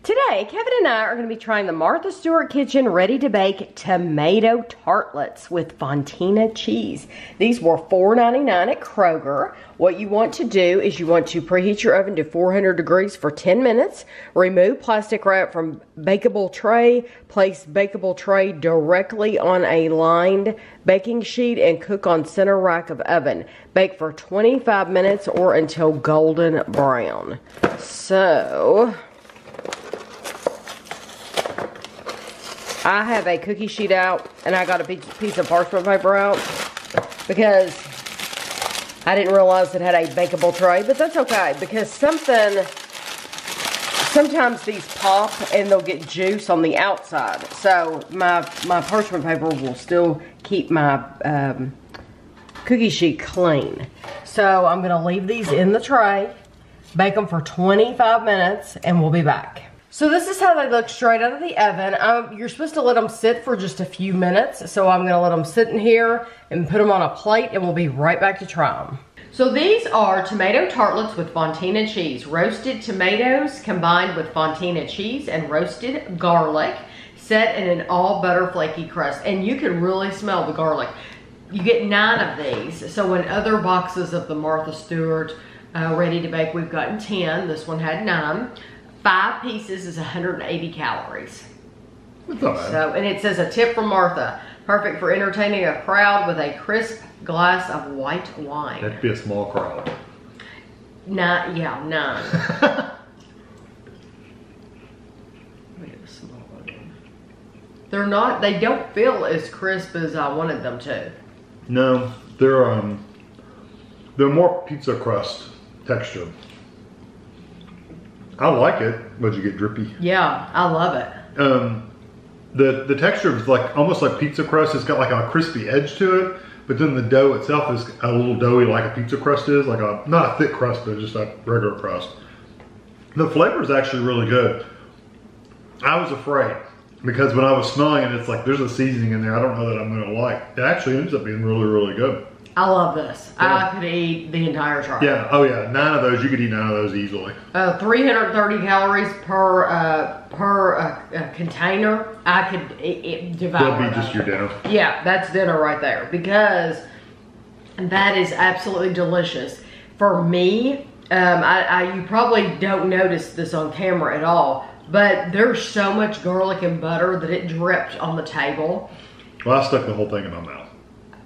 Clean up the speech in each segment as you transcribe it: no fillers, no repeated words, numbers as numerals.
Today, Kevin and I are going to be trying the Martha Stewart Kitchen Ready to Bake Tomato Tartlets with Fontina Cheese. These were $4.99 at Kroger. What you want to do is you want to preheat your oven to 400 degrees for 10 minutes. Remove plastic wrap from bakeable tray. Place bakeable tray directly on a lined baking sheet and cook on center rack of oven. Bake for 25 minutes or until golden brown. So I have a cookie sheet out, and I got a piece of parchment paper out because I didn't realize it had a bakeable tray, but that's okay because sometimes these pop and they'll get juice on the outside. So my parchment paper will still keep my cookie sheet clean. So I'm gonna leave these in the tray, bake them for 25 minutes, and we'll be back. So this is how they look straight out of the oven. You're supposed to let them sit for just a few minutes. So I'm gonna let them sit in here and put them on a plate, and we'll be right back to try them. So these are tomato tartlets with Fontina cheese. Roasted tomatoes combined with Fontina cheese and roasted garlic set in an all butter flaky crust. And you can really smell the garlic. You get 9 of these. So in other boxes of the Martha Stewart Ready to Bake, we've gotten 10. This one had 9. 5 pieces is 180 calories. That's not bad. So, and it says a tip from Martha. Perfect for entertaining a crowd with a crisp glass of white wine. That'd be a small crowd. 9. Look at the small one. They don't feel as crisp as I wanted them to. No, they're more pizza crust texture. I like it, but you get drippy. Yeah, I love it. The texture is like almost like pizza crust. It's got like a crispy edge to it, but then the dough itself is a little doughy like a pizza crust is, like not a thick crust, but just a regular crust. The flavor is actually really good. I was afraid because when I was smelling it, it's like there's a seasoning in there I don't know that I'm gonna like. It actually ends up being really, really good. I love this. Yeah. I could eat the entire tray. Yeah, oh yeah, 9 of those, you could eat 9 of those easily. 330 calories per container. I could devour That'll be just your dinner. Yeah, that's dinner right there because that is absolutely delicious. For me, you probably don't notice this on camera at all, but there's so much garlic and butter that it dripped on the table. Well, I stuck the whole thing in my mouth.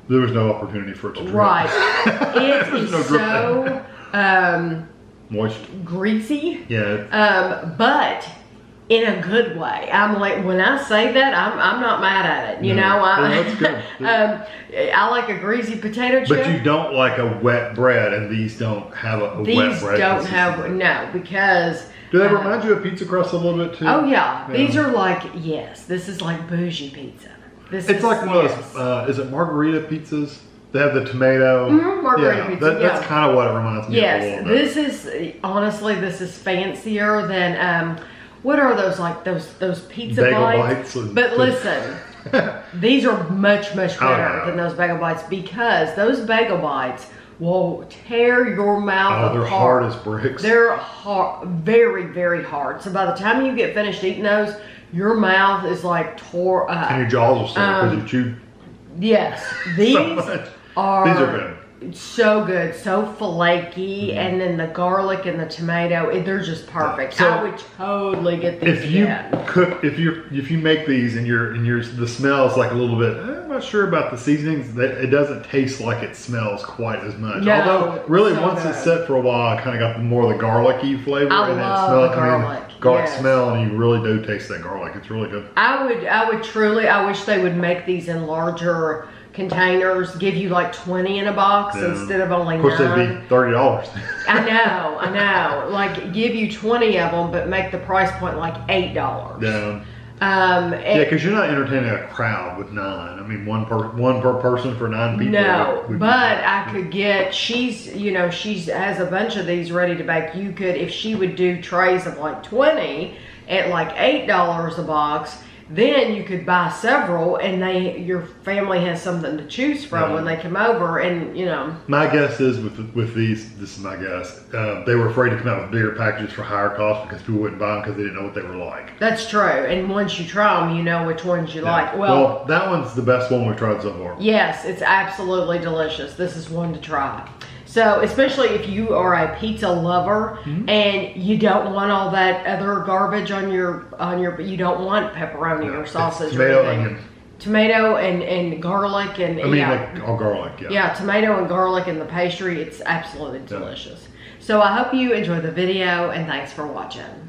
There was no opportunity for it to drip. Right. It is no so moist, greasy. Yeah. But in a good way. I'm like, when I say that, I'm not mad at it. You know, that's good. I like a greasy potato chip. But you don't like a wet bread, and these don't have a wet bread. These don't have, no, because. Do they remind you of pizza crust a little bit too? Oh yeah. These are like, yes, this is like bougie pizza. It's like one of those, is it margarita pizzas? They have the tomato. Margarita pizza, That's kind of what it reminds me of a little bit. This is, honestly, this is fancier than, what are those, like those pizza bagel bites? But listen, these are much, much better than those bagel bites because those bagel bites will tear your mouth apart. They're hard as bricks. They're hard, very, very hard. So by the time you get finished eating those, your mouth is like tore up. And your jaws are sore because you chewed. Yes. These are good. So good, so flaky, and then the garlic and the tomato, they're just perfect. So I would totally get these if you again. cook, if you make these and the smell is like a little bit, I'm not sure about the seasonings. It doesn't taste like it smells quite as much. No, although really so once good. it's set for a while, I kind of got more of the garlicky flavor. I love the garlic. Garlic yes. smell, and you really do taste that garlic. It's really good. I would truly. I wish they would make these in larger containers, give you like 20 in a box instead of only 9. Of course, they'd be $30. I know. Like, give you 20 of them, but make the price point like $8. Yeah. Because you're not entertaining a crowd with 9. I mean, one per person for 9 people. No, but I could get. She has a bunch of these ready to bake. You could, if she would do trays of like 20 at like $8 a box. then you could buy several, and your family has something to choose from when they come over, and you know. My guess is with these, this is my guess, they were afraid to come out with bigger packages for higher cost because people wouldn't buy them because they didn't know what they were like. That's true, and once you try them, you know which ones you like. Well, that one's the best one we've tried so far. Yes, it's absolutely delicious. This is one to try. So, especially if you are a pizza lover and you don't want all that other garbage on your, you don't want pepperoni or sausage tomato, or anything. onion. Tomato and garlic and like all garlic, Yeah, tomato and garlic in the pastry. It's absolutely delicious. So I hope you enjoyed the video, and thanks for watching.